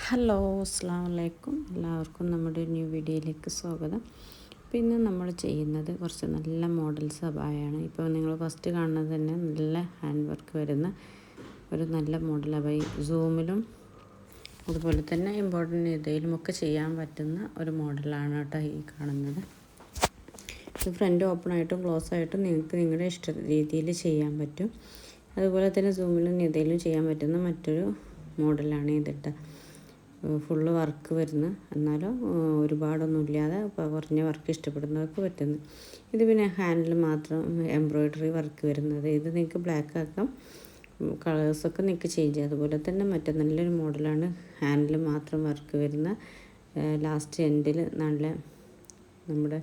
Hello, അസ്സലാമു അലൈക്കും. എല്ലാവർക്കും നമ്മുടെ ന്യൂ വീഡിയോയിലേക്ക് സ്വാഗതം. അപ്പോൾ ഇന്ന് നമ്മൾ ചെയ്യുന്നത് കുറച്ച് നല്ല മോഡൽസ് അബായാണ്. ഇപ്പോൾ നിങ്ങൾ ഫസ്റ്റ് കാണുന്നത് തന്നെ നല്ല ഹാൻഡ് വർക്ക് വരുന്ന ഒരു നല്ല മോഡൽ അബായി. സൂമിലും അതുപോലെ തന്നെ ഇമ്പോർട്ടൻ്റ് ഇതിലും ഒക്കെ ചെയ്യാൻ പറ്റുന്ന ഒരു മോഡലാണ് കേട്ടോ ഈ കാണുന്നത്. ഇത് ഫ്രണ്ട് ഓപ്പൺ ആയിട്ടും ക്ലോസ് ആയിട്ടും നിങ്ങൾക്ക് നിങ്ങളുടെ ഇഷ്ട രീതിയിൽ ചെയ്യാൻ പറ്റും. അതുപോലെ തന്നെ സൂമിലും ഇതിലും ചെയ്യാൻ പറ്റുന്ന മറ്റൊരു മോഡലാണ് ഇതിട്ട്. ഫുള്ള് വർക്ക് വരുന്ന, എന്നാലും ഒരുപാടൊന്നും ഇല്ലാതെ കുറഞ്ഞ വർക്ക് ഇഷ്ടപ്പെടുന്നവർക്ക് പറ്റുന്നു. ഇത് പിന്നെ ഹാൻഡിൽ മാത്രം എംബ്രോയ്ഡറി വർക്ക് വരുന്നത്. ഇത് നിങ്ങൾക്ക് ബ്ലാക്ക് ആക്കാം, കളേഴ്സൊക്കെ നിങ്ങൾക്ക് ചേഞ്ച് ചെയ്യാം. അതുപോലെ തന്നെ മറ്റേ നല്ലൊരു മോഡലാണ് ഹാൻഡിൽ മാത്രം വർക്ക് വരുന്ന, ലാസ്റ്റ് എൻഡിൽ നല്ല നമ്മുടെ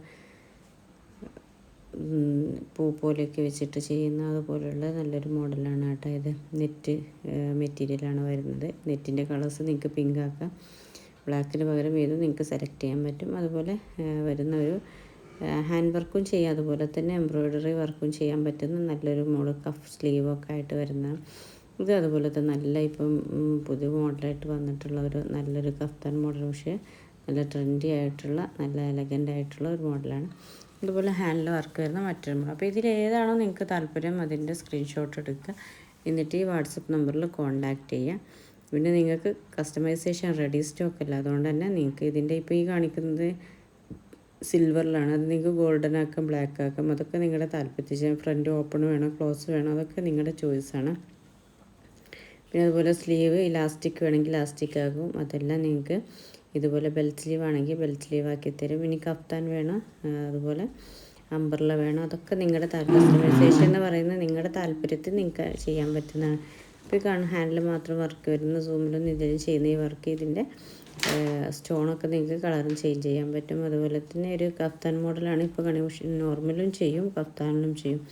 പൂ പോലെയൊക്കെ വെച്ചിട്ട് ചെയ്യുന്ന അതുപോലെയുള്ള നല്ലൊരു മോഡലാണ് കേട്ടോ ഇത്. നെറ്റ് മെറ്റീരിയലാണ് വരുന്നത്. നെറ്റിൻ്റെ കളേഴ്സ് നിങ്ങൾക്ക് പിങ്ക് ആക്കാം, ബ്ലാക്കിന് പകരം ഏതും നിങ്ങൾക്ക് സെലക്ട് ചെയ്യാൻ പറ്റും. അതുപോലെ വരുന്ന ഒരു ഹാൻഡ് വർക്കും ചെയ്യാം, അതുപോലെ തന്നെ എംബ്രോയ്ഡറി വർക്കും ചെയ്യാൻ പറ്റുന്ന നല്ലൊരു മോഡൽ കഫ് സ്ലീവൊക്കെ ആയിട്ട് വരുന്ന ഇത്. അതുപോലെ തന്നെ നല്ല ഇപ്പം പുതിയ മോഡലായിട്ട് വന്നിട്ടുള്ള ഒരു നല്ലൊരു കഫ്താൻ മോഡൽ, പക്ഷേ നല്ല ട്രെൻഡി ആയിട്ടുള്ള നല്ല എലഗൻ്റ് ആയിട്ടുള്ള ഒരു മോഡലാണ്. അതുപോലെ ഹാൻഡിൽ വർക്ക് വരുന്ന മറ്റൊരു മോഡൽ. അപ്പോൾ ഇതിലേതാണോ നിങ്ങൾക്ക് താല്പര്യം അതിൻ്റെ സ്ക്രീൻഷോട്ട് എടുക്കുക, എന്നിട്ട് ഈ വാട്സപ്പ് നമ്പറിൽ കോൺടാക്റ്റ് ചെയ്യുക. പിന്നെ നിങ്ങൾക്ക് കസ്റ്റമൈസേഷൻ റെഡി സ്റ്റോക്ക് അല്ല, അതുകൊണ്ട് തന്നെ നിങ്ങൾക്ക് ഇതിൻ്റെ ഇപ്പോൾ ഈ കാണിക്കുന്നത് സിൽവറിലാണ്, അത് നിങ്ങൾക്ക് ഗോൾഡൻ ആക്കാം, ബ്ലാക്ക് ആക്കാം, അതൊക്കെ നിങ്ങളുടെ താല്പര്യത്തിന്. ഫ്രണ്ട് ഓപ്പൺ വേണോ ക്ലോസ് വേണോ അതൊക്കെ നിങ്ങളുടെ ചോയ്സാണ്. പിന്നെ അതുപോലെ സ്ലീവ് ഇലാസ്റ്റിക് വേണമെങ്കിൽ ഇലാസ്റ്റിക് ആകും, അതെല്ലാം നിങ്ങൾക്ക് ഇതുപോലെ ബെൽറ്റ് സ്ലീവ് ആണെങ്കിൽ ബെൽറ്റ് സ്ലീവ് ആക്കി തരും. ഇനി കഫ്താൻ വേണം, അതുപോലെ അംബ്രല വേണം, അതൊക്കെ നിങ്ങളുടെ കസ്റ്റമൈസേഷൻ എന്ന് പറയുന്നത് നിങ്ങളുടെ താല്പര്യത്തിൽ നിങ്ങൾക്ക് ചെയ്യാൻ പറ്റുന്നതാണ്. ഇപ്പോൾ കാണും ഹാൻഡിൽ മാത്രം വർക്ക് വരുന്ന, സൂമിലൊന്നും ഇതിലും ചെയ്യുന്ന ഈ വർക്ക്, ഇതിൻ്റെ സ്റ്റോണൊക്കെ നിങ്ങൾക്ക് കളറും ചേഞ്ച് ചെയ്യാൻ പറ്റും. അതുപോലെ തന്നെ ഒരു കഫ്താൻ മോഡലാണ് ഇപ്പോൾ നോർമലും ചെയ്യും കഫ്താനിലും ചെയ്യും.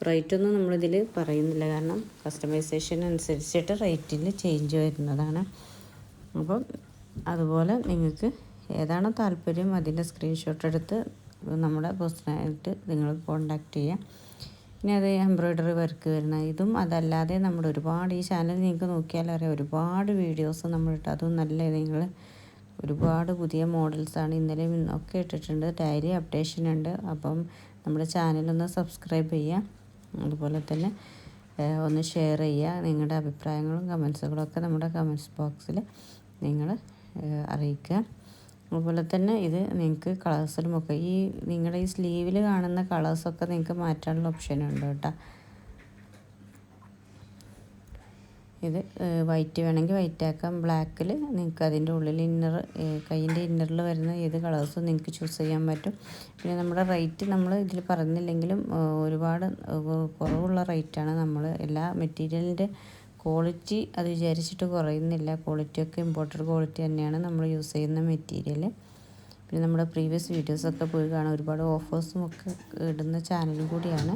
റേറ്റൊന്നും നമ്മളിതിൽ പറയുന്നില്ല, കാരണം കസ്റ്റമൈസേഷൻ അനുസരിച്ചിട്ട് റേറ്റിൽ ചേഞ്ച് വരുന്നതാണ്. അപ്പം അതുപോലെ നിങ്ങൾക്ക് ഏതാണോ താല്പര്യം അതിൻ്റെ സ്ക്രീൻഷോട്ട് എടുത്ത് നമ്മുടെ പേഴ്സണലായിട്ട് നിങ്ങൾ കോൺടാക്റ്റ് ചെയ്യാം. ഇനി അത് എംബ്രോയ്ഡറി വർക്ക് വരുന്ന ഇതും, അതല്ലാതെ നമ്മുടെ ഒരുപാട് ഈ ചാനൽ നിങ്ങൾക്ക് നോക്കിയാൽ അറിയാം, ഒരുപാട് വീഡിയോസ് നമ്മളിട്ട്, അതും നല്ല നിങ്ങൾ ഒരുപാട് പുതിയ മോഡൽസാണ് ഇന്നലെയും ഒക്കെ ഇട്ടിട്ടുണ്ട്. ഡയലി അപ്ഡേഷൻ ഉണ്ട്. അപ്പം നമ്മുടെ ചാനലൊന്ന് സബ്സ്ക്രൈബ് ചെയ്യുക, അതുപോലെ തന്നെ ഒന്ന് ഷെയർ ചെയ്യുക. നിങ്ങളുടെ അഭിപ്രായങ്ങളും കമൻസുകളൊക്കെ നമ്മുടെ കമൻസ് ബോക്സിൽ നിങ്ങൾ അറിയിക്കുക. അതുപോലെ തന്നെ ഇത് നിങ്ങൾക്ക് കളേഴ്സിലുമൊക്കെ ഈ നിങ്ങളുടെ ഈ സ്ലീവിൽ കാണുന്ന കളേഴ്സൊക്കെ നിങ്ങൾക്ക് മാറ്റാനുള്ള ഓപ്ഷനുണ്ട് കേട്ടോ. ഇത് വൈറ്റ് വേണമെങ്കിൽ വൈറ്റ് ആക്കാം, ബ്ലാക്കിൽ നിങ്ങൾക്ക് അതിൻ്റെ ഉള്ളിൽ കൈയിൻ്റെ ഇന്നറിൽ വരുന്ന ഏത് കളേഴ്സും നിങ്ങൾക്ക് ചൂസ് ചെയ്യാൻ പറ്റും. പിന്നെ നമ്മുടെ റേറ്റ് നമ്മൾ ഇതിൽ പറഞ്ഞില്ലെങ്കിലും ഒരുപാട് കുറവുള്ള റേറ്റാണ്. നമ്മൾ എല്ലാ മെറ്റീരിയലിൻ്റെ ക്വാളിറ്റി അത് വിചാരിച്ചിട്ട് കുറയുന്നില്ല, ക്വാളിറ്റിയൊക്കെ ഇമ്പോർട്ടഡ് ക്വാളിറ്റി തന്നെയാണ് നമ്മൾ യൂസ് ചെയ്യുന്ന മെറ്റീരിയൽ. പിന്നെ നമ്മുടെ പ്രീവിയസ് വീഡിയോസൊക്കെ പോയി കാണാൻ, ഒരുപാട് ഓഫേഴ്സും ഒക്കെ ഇടുന്ന ചാനലും കൂടിയാണ്.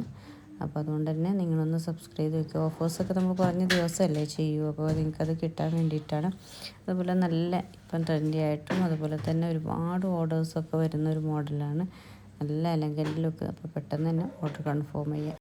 അപ്പോൾ അതുകൊണ്ട് തന്നെ നിങ്ങളൊന്ന് സബ്സ്ക്രൈബ് ചെയ്ത് വയ്ക്കുക. ഓഫേഴ്സൊക്കെ നമ്മൾ കുറഞ്ഞ ദിവസമല്ലേ ചെയ്യൂ, അപ്പോൾ നിങ്ങൾക്കത് കിട്ടാൻ വേണ്ടിയിട്ടാണ്. അതുപോലെ നല്ല ഇപ്പം ട്രെൻഡി ആയിട്ടും അതുപോലെ തന്നെ ഒരുപാട് ഓർഡേഴ്സൊക്കെ വരുന്ന ഒരു മോഡലാണ്, നല്ല എലഗൻ്റ് ലുക്ക്. അപ്പോൾ പെട്ടെന്ന് തന്നെ ഓർഡർ കൺഫേം ചെയ്യുക.